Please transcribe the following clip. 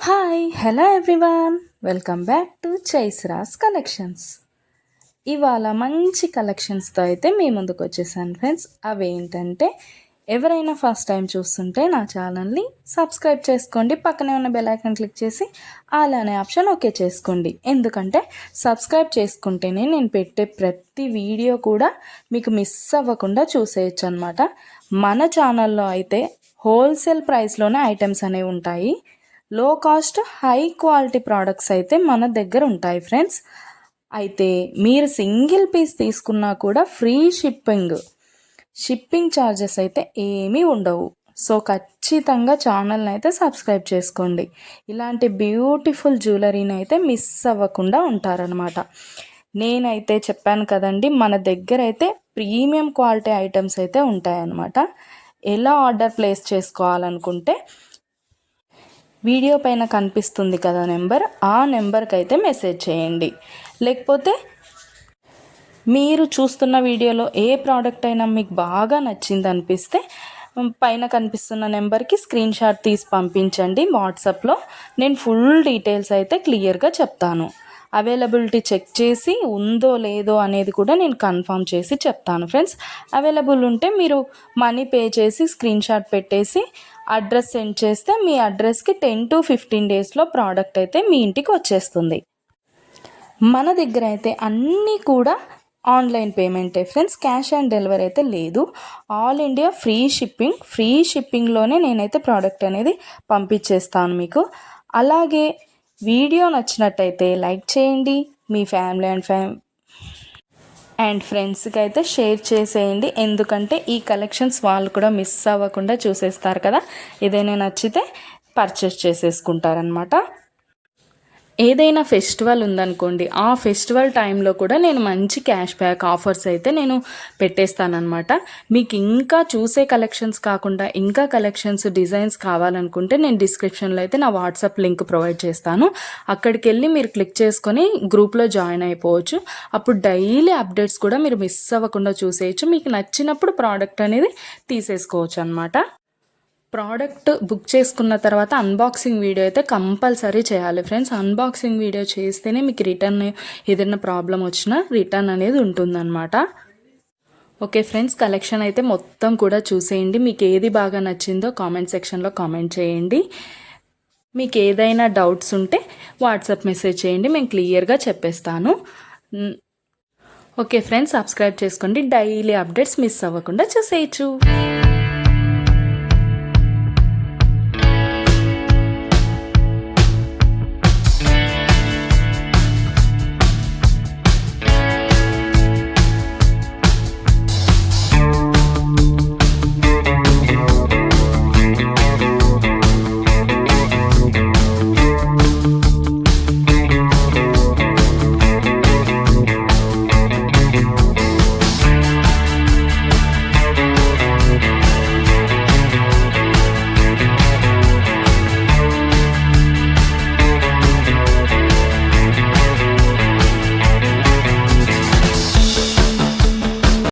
Hi hello everyone, welcome back to Chaisras collections. ఇవాళ మంచి కలెక్షన్స్తో అయితే మీ ముందుకు వచ్చేసాను ఫ్రెండ్స్. అవేంటంటే ఎవరైనా ఫస్ట్ టైం చూస్తుంటే నా ఛానల్ని సబ్స్క్రైబ్ చేసుకోండి, పక్కనే ఉన్న బెల్ ఐకాన్ క్లిక్ చేసి ఆల్ అనే ఆప్షన్ ఓకే చేసుకోండి. ఎందుకంటే సబ్స్క్రైబ్ చేసుకుంటేనే నేను పెట్టే ప్రతి వీడియో కూడా మీకు మిస్ అవ్వకుండా చూసేయచ్చు అనమాట. మన ఛానల్లో అయితే హోల్సేల్ ప్రైస్లోనే ఐటమ్స్ అనేవి ఉంటాయి. లో కాస్ట్ హై క్వాలిటీ ప్రోడక్ట్స్ అయితే మన దగ్గర ఉంటాయి ఫ్రెండ్స్. అయితే మీరు సింగిల్ పీస్ తీసుకున్నా కూడా ఫ్రీ షిప్పింగ్ ఛార్జెస్ అయితే ఏమీ ఉండవు. సో ఖచ్చితంగా ఛానల్ని అయితే సబ్స్క్రైబ్ చేసుకోండి. ఇలాంటి బ్యూటిఫుల్ జ్యువెలరీని అయితే మిస్ అవ్వకుండా ఉంటారనమాట. నేనైతే చెప్పాను కదండి, మన దగ్గర అయితే ప్రీమియం క్వాలిటీ ఐటమ్స్ అయితే ఉంటాయన్నమాట. ఎలా ఆర్డర్ ప్లేస్ చేసుకోవాలనుకుంటే వీడియో పైన కనిపిస్తుంది కదా నెంబర్, ఆ నెంబర్కి అయితే మెసేజ్ చేయండి. లేకపోతే మీరు చూస్తున్న వీడియోలో ఏ ప్రోడక్ట్ అయినా మీకు బాగా నచ్చింది అనిపిస్తే పైన కనిపిస్తున్న నెంబర్కి స్క్రీన్ షాట్ తీసి పంపించండి వాట్సాప్లో. నేను ఫుల్ డీటెయిల్స్ అయితే క్లియర్గా చెప్తాను. అవైలబిలిటీ చెక్ చేసి ఉందో లేదో అనేది కూడా నేను కన్ఫర్మ్ చేసి చెప్తాను ఫ్రెండ్స్. అవైలబుల్ ఉంటే మీరు మనీ పే చేసి స్క్రీన్ షాట్ పెట్టేసి అడ్రస్ సెండ్ చేస్తే మీ అడ్రస్కి 10 to 15 డేస్లో ప్రోడక్ట్ అయితే మీ ఇంటికి వచ్చేస్తుంది. మన దగ్గర అయితే అన్నీ కూడా ఆన్లైన్ పేమెంటే ఫ్రెండ్స్, క్యాష్ ఆన్ డెలివరీ అయితే లేదు. ఆల్ ఇండియా ఫ్రీ షిప్పింగ్లోనే నేనైతే ప్రోడక్ట్ అనేది పంపించేస్తాను మీకు. అలాగే వీడియో నచ్చినట్టయితే లైక్ చేయండి, మీ ఫ్యామిలీ అండ్ ఫ్రెండ్స్కి అయితే షేర్ చేసేయండి. ఎందుకంటే ఈ కలెక్షన్స్ వాళ్ళు కూడా మిస్ అవ్వకుండా చూసేస్తారు కదా, ఏదైనా నచ్చితే పర్చేస్ చేసేసుకుంటారనమాట. ఏదైనా ఫెస్టివల్ ఉందనుకోండి, ఆ ఫెస్టివల్ టైంలో కూడా నేను మంచి క్యాష్ బ్యాక్ ఆఫర్స్ అయితే నేను పెట్టేస్తానమాట. మీకు ఇంకా చూసే కలెక్షన్స్ కాకుండా ఇంకా కలెక్షన్స్ డిజైన్స్ కావాలనుకుంటే నేను డిస్క్రిప్షన్లో అయితే నా వాట్సాప్ లింక్ ప్రొవైడ్ చేస్తాను. అక్కడికి వెళ్ళి మీరు క్లిక్ చేసుకొని గ్రూప్లో జాయిన్ అయిపోవచ్చు. అప్పుడు డైలీ అప్డేట్స్ కూడా మీరు మిస్ అవ్వకుండా చూసేయచ్చు. మీకు నచ్చినప్పుడు ప్రోడక్ట్ అనేది తీసేసుకోవచ్చు అనమాట. ప్రోడక్ట్ బుక్ చేసుకున్న తర్వాత అన్బాక్సింగ్ వీడియో అయితే కంపల్సరీ చేయాలి ఫ్రెండ్స్. అన్బాక్సింగ్ వీడియో చేస్తేనే మీకు రిటర్న్ ఏదైనా ప్రాబ్లం వచ్చినా రిటర్న్ అనేది ఉంటుందన్నమాట. ఓకే ఫ్రెండ్స్, కలెక్షన్ అయితే మొత్తం కూడా చూసేయండి. మీకు ఏది బాగా నచ్చిందో కామెంట్ సెక్షన్లో కామెంట్ చేయండి. మీకు ఏదైనా డౌట్స్ ఉంటే వాట్సాప్ మెసేజ్ చేయండి, మేము క్లియర్గా చెప్పేస్తాను. ఓకే ఫ్రెండ్స్, సబ్స్క్రైబ్ చేసుకోండి, డైలీ అప్డేట్స్ మిస్ అవ్వకుండా చూసేయచ్చు.